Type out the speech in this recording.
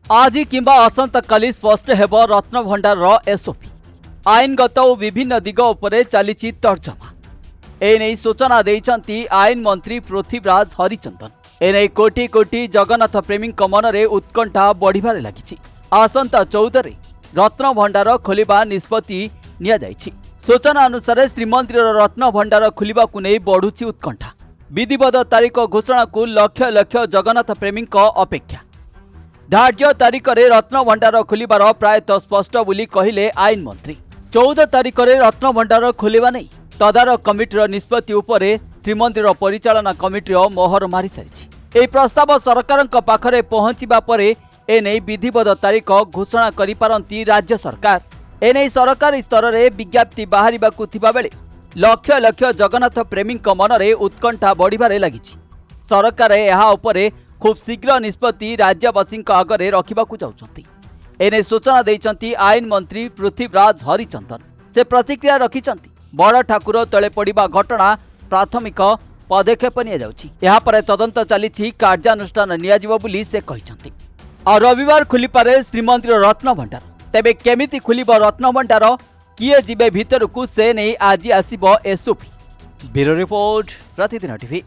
आज किंबा आसंता काली स्पष्ट हेब रत्नभंडार एसओपी आईनगत और विभिन्न दिग उपरे चली तर्जमा। एने सूचना देइछंती आईन मंत्री पृथ्वीराज हरिचंदन। एने कोटी कोटी जगन्नाथ प्रेमी मन में उत्कंठा बढ़िबारे लागिछि। आसंता 14 रत्नभंडार खोलिबा निष्पत्ति निया जाइछि। सूचना अनुसार श्रीमंदिर रत्नभंडार खोलिबा को नहीं बढ़ुछि उत्कंठा। विधिवत तारीख घोषणा को लक्ष लक्ष जगन्नाथ प्रेमी अपेक्षा। धार्य तारीख में रत्नभंडार खोलिबार प्रायतः स्पष्ट बोली कहिले आईन मंत्री। 14 तारीख में रत्नभंडार खोलिबा नहीं तदारख कमिटीर निष्पत्ति उपरे श्रीमंदिर परिचालना कमिटीर मोहर मारी सारी। ए प्रस्ताव सरकार पाखरे पहुंचीबा परे एने विधिवत तारीख घोषणा करि पारंती राज्य सरकार। एने सरकारी स्तर में विज्ञप्ति बाहरिबाकु थिबा बेले लक्ष लक्ष जगन्नाथ प्रेमी मन में उत्कंठा बढ़िबारे लागिछि। सरकार एहा उपरे खूब शीघ्र निष्पत्ति राज्यवासी आगे रखा चाहते। एने सूचना देइछंती आईन मंत्री पृथ्वीराज हरिचंदन। से प्रतिक्रिया रखिछंती बड़ ठाकुर तले पड़िबा घटना प्राथमिक पदक्षेप निया जाउछि। एहा परे तदंत चलीछि कार्यानुष्ठान नियाजिबो बोली से कहिछंती। आ रविवार खुली पारे श्रीमंदिर रत्नभंडार। तेबे केमिति खुलिबो रत्नभंडार किए जिबे भितर को से नहीं आज आसीबो एसओपी। ब्यूरो रिपोर्ट प्रतिदिन टीवी।